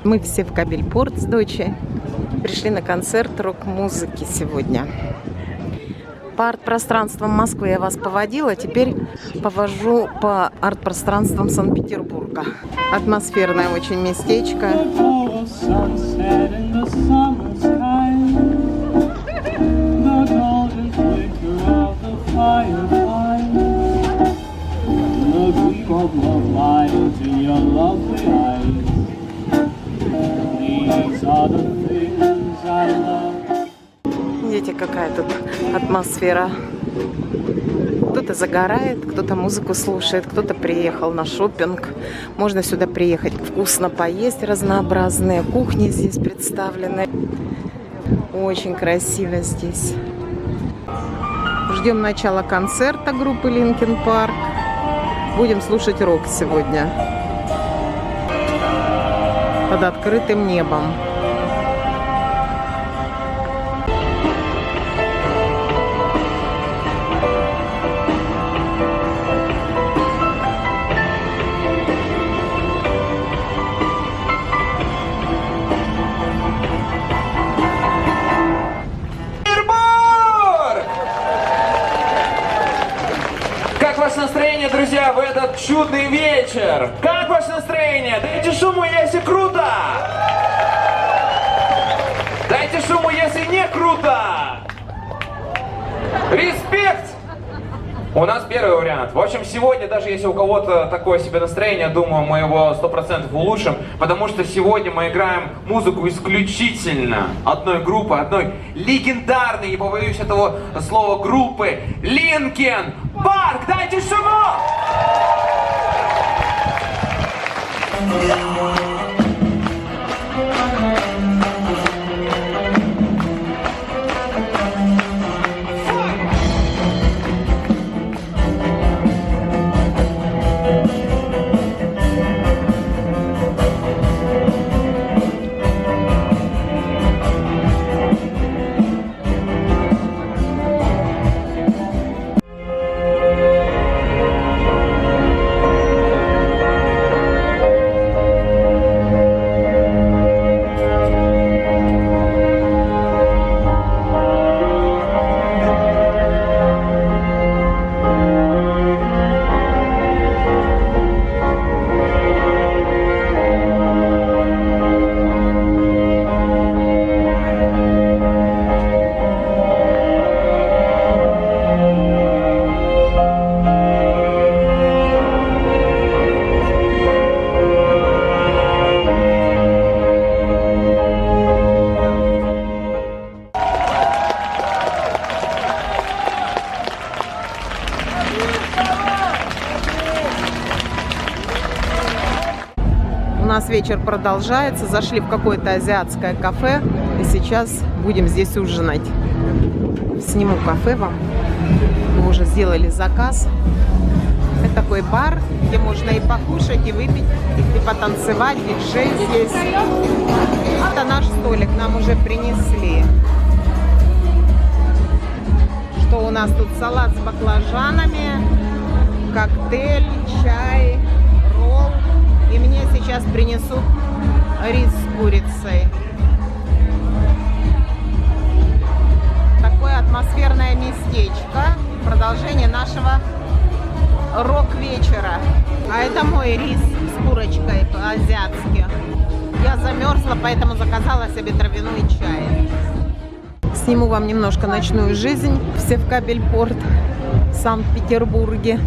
Мы все в Кабельпорт с дочей. Пришли на концерт рок-музыки сегодня. По арт-пространствам Москвы я вас поводила, теперь повожу по арт-пространствам Санкт-Петербурга. Атмосферное очень местечко. Видите, какая тут атмосфера. Кто-то загорает, кто-то музыку слушает, кто-то приехал на шопинг. Можно сюда приехать вкусно поесть, разнообразные кухни здесь представлены. Очень красиво здесь. Ждем начала концерта группы Linkin Park. Будем слушать рок сегодня под открытым небом. Настроение, друзья, в этот чудный вечер. Как ваше настроение? Дайте шуму, если круто! Дайте шуму, если не круто! Респект! У нас первый вариант. В общем, сегодня, даже если у кого-то такое себе настроение, думаю, мы его 100% улучшим, потому что сегодня мы играем музыку исключительно одной группы, одной легендарной, не побоюсь этого слова, группы Linkin Park. Дайте шуму! У нас вечер продолжается. Зашли в какое-то азиатское кафе. И сейчас будем здесь ужинать. Сниму кафе вам. Мы уже сделали заказ. Это такой бар, где можно и покушать, и выпить, и потанцевать. Диджей здесь. Это наш столик. Нам уже принесли. Что у нас тут? Салат с баклажанами, коктейль, чай, ролл. И мне сейчас принесут рис с курицей. Такое атмосферное местечко. Продолжение нашего рок-вечера. А это мой рис с курочкой по-азиатски. Я замерзла, поэтому заказала себе травяной чай. Сниму вам немножко ночную жизнь. Все в Кабельпорт в Санкт-Петербурге.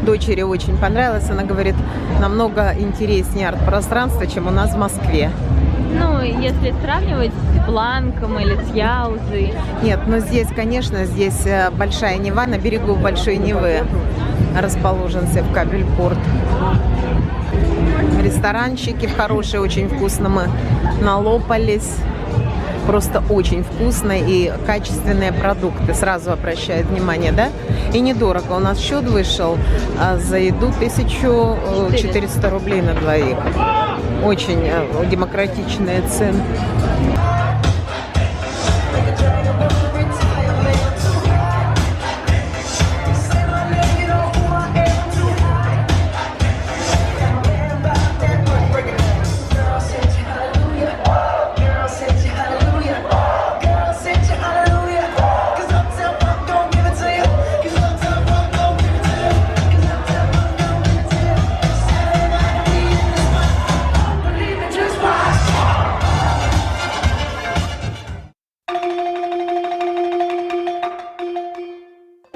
Дочери очень понравилось. Она говорит, намного интереснее арт-пространство, чем у нас в Москве. Ну, если сравнивать с Бланком или с Яузой. Нет, но здесь, конечно, здесь Большая Нева, на берегу Большой Невы расположен в Кабельпорт. Ресторанчики хорошие, очень вкусно мы налопались. Просто очень вкусные и качественные продукты. Сразу обращает внимание, да? И недорого. У нас счет вышел за еду 1400 рублей на двоих. Очень демократичные цены.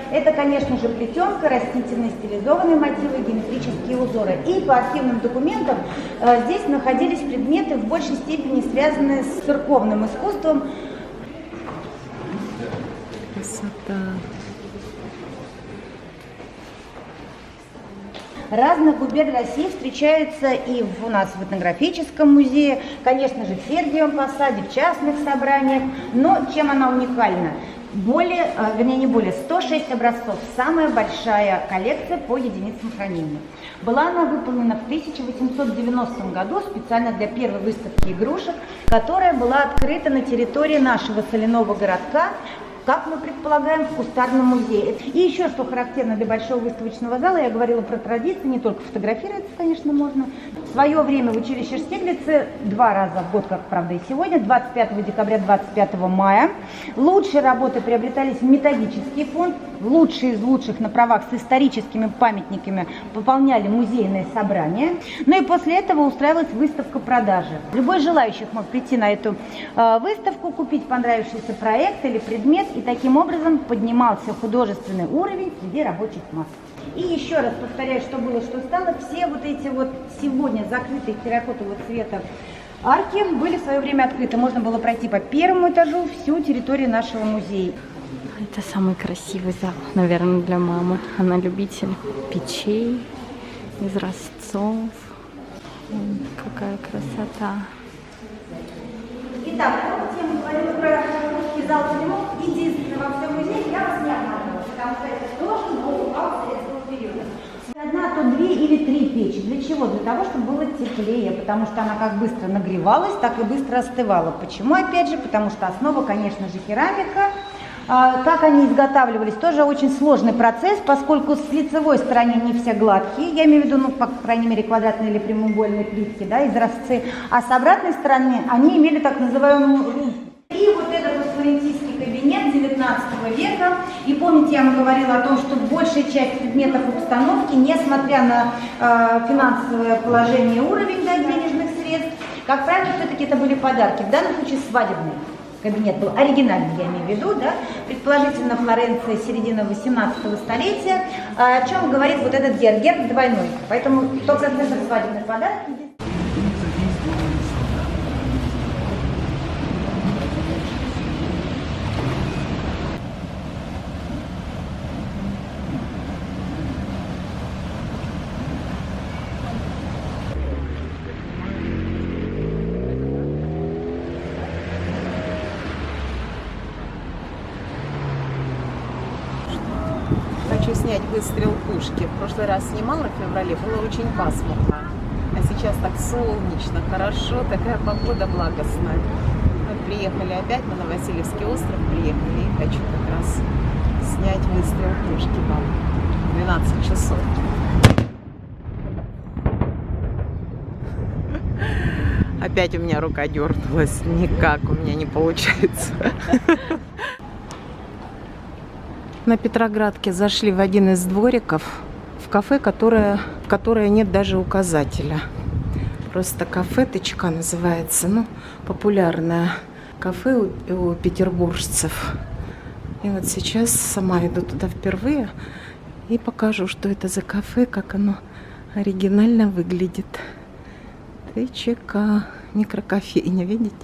Это, конечно же, плетенка, растительные стилизованные мотивы, геометрические узоры. И по архивным документам здесь находились предметы в большей степени связанные с церковным искусством. Красота. Разных губерний России встречаются и у нас в этнографическом музее, конечно же, в Сергиевом Посаде, в частных собраниях. Но чем она уникальна? Более, вернее не более, 106 образцов, самая большая коллекция по единицам хранения. Была она выполнена в 1890 году специально для первой выставки игрушек, которая была открыта на территории нашего соляного городка, как мы предполагаем, в кустарном музее. И еще, что характерно для большого выставочного зала, я говорила про традиции, не только фотографироваться, конечно, можно. В свое время в училище Штиглице 2 раза в год, как правда и сегодня, 25 декабря, 25 мая, лучшие работы приобретались в методический фонд, лучшие из лучших на правах с историческими памятниками пополняли музейные собрания. Ну и после этого устраивалась выставка-продажи. Любой желающий мог прийти на эту выставку, купить понравившийся проект или предмет, и таким образом поднимался художественный уровень среди рабочих масс. И еще раз повторяю, что было, что стало, все вот эти вот сегодня закрытые терракотового цвета арки были в свое время открыты. Можно было пройти по первому этажу всю территорию нашего музея. Это самый красивый зал, наверное, для мамы. Она любитель печей, изразцов. Какая красота. Итак, помните, мы говорили про русский зал телемов. Единственное во всем музее, я вас не обманываю, потому что это тоже был зал советского периода. Одна, то 2 или 3 печи. Для чего? Для того, чтобы было теплее, потому что она как быстро нагревалась, так и быстро остывала. Почему? Опять же, потому что основа, конечно же, керамика. Как они изготавливались, тоже очень сложный процесс, поскольку с лицевой стороны не все гладкие, я имею в виду, ну, по крайней мере, квадратные или прямоугольные плитки, да, изразцы, а с обратной стороны они имели так называемую румбу. И вот этот вот флорентийский кабинет 19 века, и помните, я вам говорила о том, что большая часть предметов обстановки, несмотря на финансовое положение и уровень, да, денежных средств, как правило, все-таки это были подарки, в данном случае свадебные. Кабинет был оригинальный, я имею в виду, да, предположительно Флоренция середины 18 столетия, о чем говорит вот этот герб двойной. Поэтому 100% свадебных подарков. Хочу снять выстрел пушки. В прошлый раз снимала в феврале, было очень пасмурно. А сейчас так солнечно, хорошо, такая погода благостная. Мы приехали опять, мы на Васильевский остров приехали. И хочу как раз снять выстрел пушки вам. 12 часов. Опять у меня рука дернулась. Никак у меня не получается. На Петроградке зашли в один из двориков, в кафе, в которое нет даже указателя. Просто кафе-точка называется, ну, популярное кафе у петербуржцев. И вот сейчас сама иду туда впервые и покажу, что это за кафе, как оно оригинально выглядит. ТЧК, микрокофейня, видите?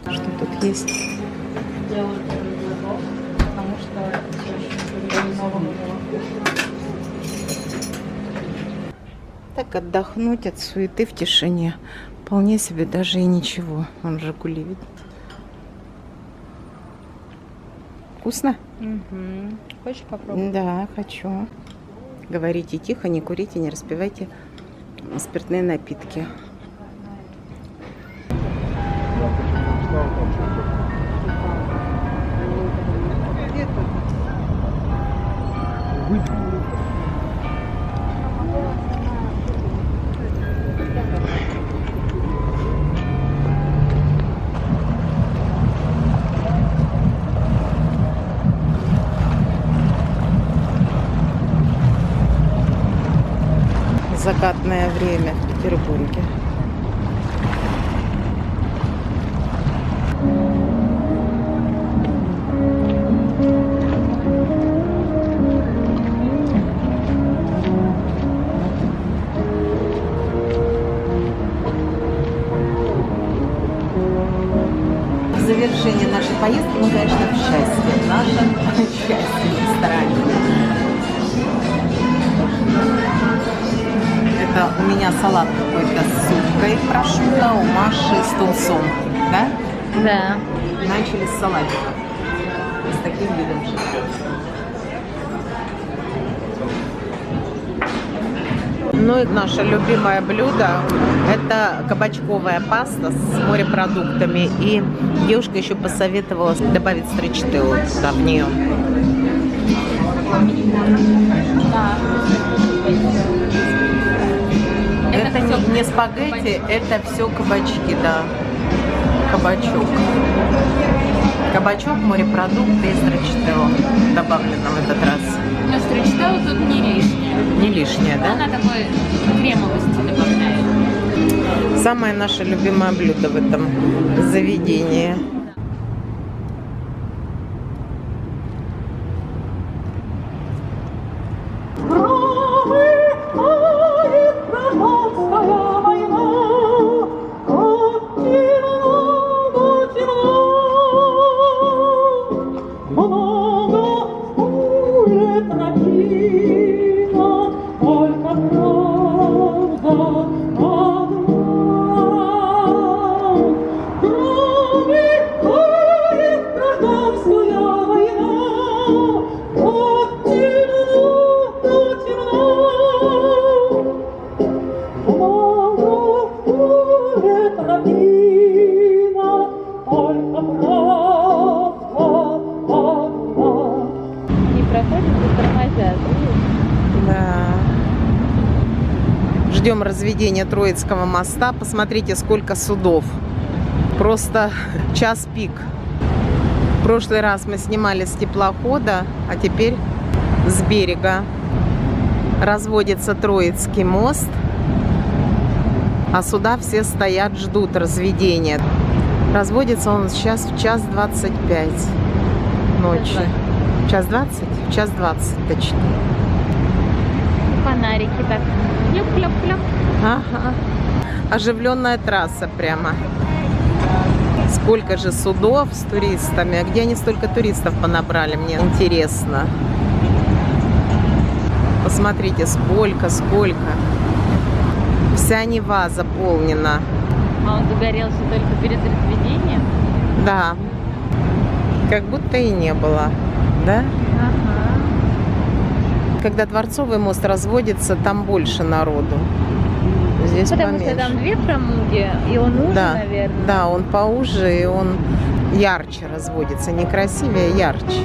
Что тут есть? Так отдохнуть от суеты в тишине. Вполне себе даже и ничего. Вон Жигули, видите? Вкусно? Угу. Хочешь попробовать? Да, хочу. Говорите тихо, не курите, не распивайте спиртные напитки. Закатное время в Петербурге. В завершении нашей поездки мы, конечно, в счастье. В нашем счастье в ресторане. Это у меня салат какой-то с уткой прошутто, у Маши с тунцом, да? Да. Начали с салатика. С таким видом. Ну и наше любимое блюдо – это кабачковая паста с морепродуктами. И девушка еще посоветовала добавить строчителлу туда, в нее. Это не спагетти, это все кабачки, да. Кабачок. Кабачок, морепродукты и строчителло добавлено в этот раз. Но строчителло тут не лишнее. Не лишнее, да? Она такой кремовости добавляет. Самое наше любимое блюдо в этом заведении. Ждем разведения Троицкого моста. Посмотрите, сколько судов. Просто час пик. В прошлый раз мы снимали с теплохода, а теперь с берега. Разводится Троицкий мост, а суда все стоят, ждут разведения. Разводится он сейчас в 1:25 ночи. 1:20? В 1:20 точно. Фонарики так. Клёп-клёп-клёп. Ага. Оживленная трасса прямо. Сколько же судов с туристами. А где они столько туристов понабрали, мне интересно. Посмотрите, сколько. Вся Нева заполнена. А он загорелся только перед разведением? Да. Как будто и не было. Да? Ага. Когда Дворцовый мост разводится, там больше народу. Здесь Потому поменьше. что там две промуги, и он уже, Да, наверное. да, он поуже, и он ярче разводится. Не красивее, а ярче.